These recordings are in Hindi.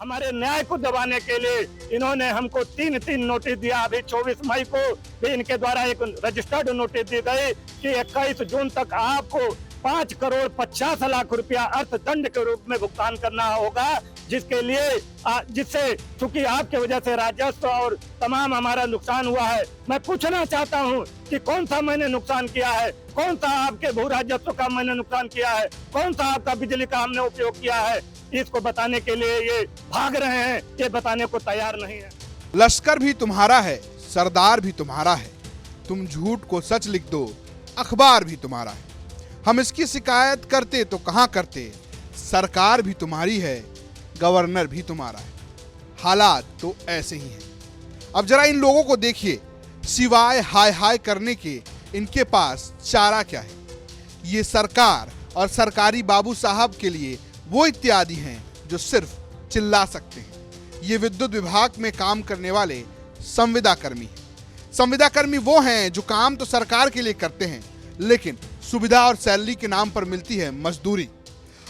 हमारे न्याय को दबाने के लिए इन्होंने हमको तीन नोटिस दिया। अभी 24 मई को भी इनके द्वारा एक रजिस्टर्ड नोटिस दी गई कि 21 जून तक आपको 5,50,00,000 रुपया अर्थदंड के रूप में भुगतान करना होगा, जिससे चूंकि आपके वजह से राजस्व और तमाम हमारा नुकसान हुआ है। मैं पूछना चाहता हूं कि कौन सा मैंने नुकसान किया है, कौन सा आपके भू राजस्व का मैंने नुकसान किया है, कौन सा आपका बिजली का हमने उपयोग किया है। इसको बताने के लिए ये भाग रहे हैं, ये बताने को तैयार नहीं है। लश्कर भी तुम्हारा है, सरदार भी तुम्हारा है, तुम झूठ को सच लिख दो, अखबार भी तुम्हारा है। हम इसकी शिकायत करते तो कहां करते, सरकार भी तुम्हारी है, गवर्नर भी तुम्हारा है। हालात तो ऐसे ही हैं। अब जरा इन लोगों को देखिए, सिवाय हाय हाय करने के इनके पास चारा क्या है। ये सरकार और सरकारी बाबू साहब के लिए वो इत्यादि हैं जो सिर्फ चिल्ला सकते हैं। ये विद्युत विभाग में काम करने वाले संविदा कर्मी हैं। संविदा कर्मी वो हैं जो काम तो सरकार के लिए करते हैं, लेकिन सुविधा और सैलरी के नाम पर मिलती है मजदूरी।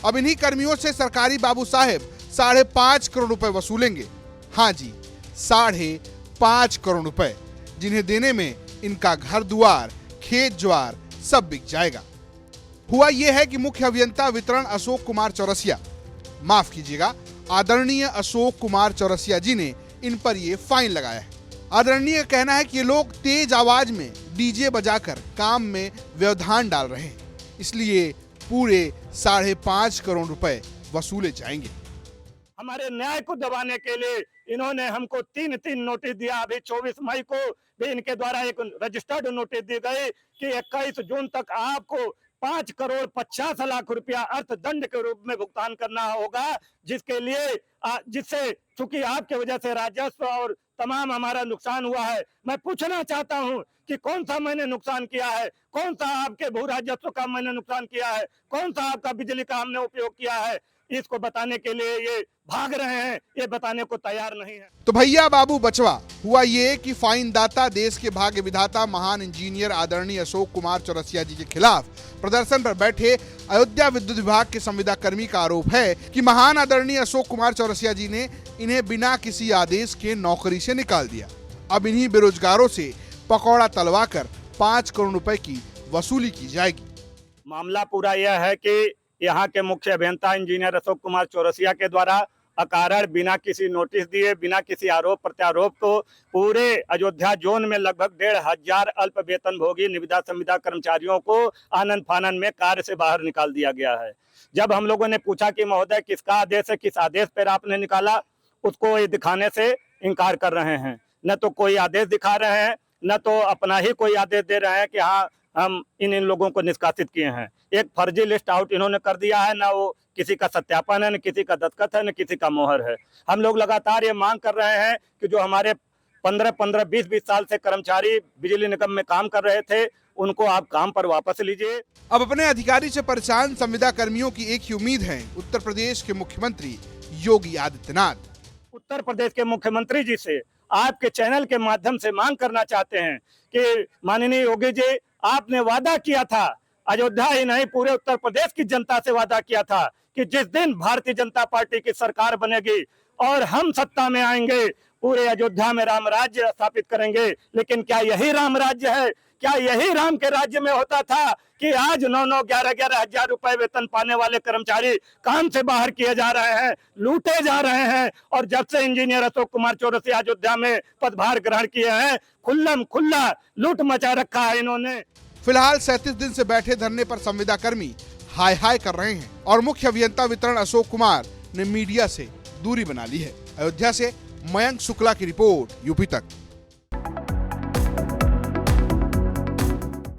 अब इन्हीं कर्मियों से सरकारी बाबू साहेब 5.5 करोड़ रुपए वसूलेंगे। हाँ जी, 5.5 करोड़ रुपए, जिन्हें देने में इनका घर दुआर, खेत ज्वार सब बिक जाएगा। हुआ यह है कि मुख्य अभियंता वितरण अशोक कुमार चौरसिया, माफ कीजिएगा, आदरणीय अशोक कुमार चौरसिया जी ने इन पर यह फाइन लगाया है। आदरणीय का कहना है कि ये लोग तेज आवाज में डीजे बजाकर काम में व्यवधान डाल रहे हैं, इसलिए पूरे 5.5 करोड़ रुपए वसूले जाएंगे। हमारे न्याय को दबाने के लिए इन्होंने हमको तीन नोटिस दिया। अभी 24 मई को भी इनके द्वारा एक रजिस्टर्ड नोटिस दी गई कि 21 जून तक आपको 5,50,00,000 रुपया अर्थदंड के रूप में भुगतान करना होगा, जिससे चूंकि आपके वजह से राजस्व और तमाम हमारा नुकसान हुआ है। मैं पूछना चाहता हूं कि कौन सा मैंने नुकसान किया है, कौन सा आपके भू राजस्व का मैंने नुकसान किया है, कौन सा आपका बिजली का हमने उपयोग किया है। इसको बताने के लिए ये भाग रहे हैं, ये बताने को तैयार नहीं है। तो भैया बाबू बचवा, हुआ ये कि फाइन दाता, देश के भाग्य विधाता, महान इंजीनियर आदरणीय अशोक कुमार चौरसिया जी के खिलाफ प्रदर्शन पर बैठे अयोध्या विद्युत विभाग के संविदा कर्मी का आरोप है कि महान आदरणीय अशोक कुमार चौरसिया जी ने इन्हें बिना किसी आदेश के नौकरी से निकाल दिया। अब इन्हीं बेरोजगारों से पकौड़ा तलवा कर 5 करोड़ रुपए की वसूली की जाएगी। मामला पूरा यह है कि यहाँ के मुख्य अभियंता इंजीनियर अशोक कुमार चौरसिया के द्वारा अकारण बिना किसी नोटिस दिए, बिना किसी आरोप प्रत्यारोप को पूरे अयोध्या जोन में लगभग 1,500 अल्प वेतन भोगी निविदा संविदा कर्मचारियों को आनन फानन में कार्य से बाहर निकाल दिया गया है। जब हम लोगों ने पूछा कि महोदय किसका आदेश है, किस आदेश पर आपने निकाला, उसको ये दिखाने से इनकार कर रहे हैं। न तो कोई आदेश दिखा रहे हैं, न तो अपना ही कोई आदेश दे रहे हैं कि हाँ हम इन लोगों को निष्कासित किए हैं। एक फर्जी लिस्ट आउट इन्होंने कर दिया है, ना वो किसी का सत्यापन है, न किसी का दस्तखत है, न किसी का मोहर है। हम लोग लगातार ये मांग कर रहे हैं कि जो हमारे 15-15, 20-20 साल से कर्मचारी बिजली निगम में काम कर रहे थे, उनको आप काम पर वापस लीजिए। अब अपने अधिकारी से परेशान संविदा कर्मियों की एक ही उम्मीद है, उत्तर प्रदेश के मुख्यमंत्री योगी आदित्यनाथ। उत्तर प्रदेश के मुख्यमंत्री जी से आपके चैनल के माध्यम से मांग करना चाहते हैं कि माननीय योगी जी, आपने वादा किया था, अयोध्या ही नहीं पूरे उत्तर प्रदेश की जनता से वादा किया था कि जिस दिन भारतीय जनता पार्टी की सरकार बनेगी और हम सत्ता में आएंगे, पूरे अयोध्या में राम राज्य स्थापित करेंगे। लेकिन क्या यही राम राज्य है? क्या यही राम के राज्य में होता था कि आज 9-9, 11-11 हजार रुपए वेतन पाने वाले कर्मचारी काम से बाहर किए जा रहे हैं, लूटे जा रहे हैं। और जब से इंजीनियर अशोक कुमार चौरसिया अयोध्या में पदभार ग्रहण किए हैं, खुल्लम खुल्ला लूट मचा रखा है इन्होंने। फिलहाल 37 दिन से बैठे धरने पर संविदा कर्मी हाय हाय कर रहे हैं और मुख्य अभियंता वितरण अशोक कुमार ने मीडिया से दूरी बना ली है। अयोध्या से मयंक शुक्ला की रिपोर्ट, यूपी तक।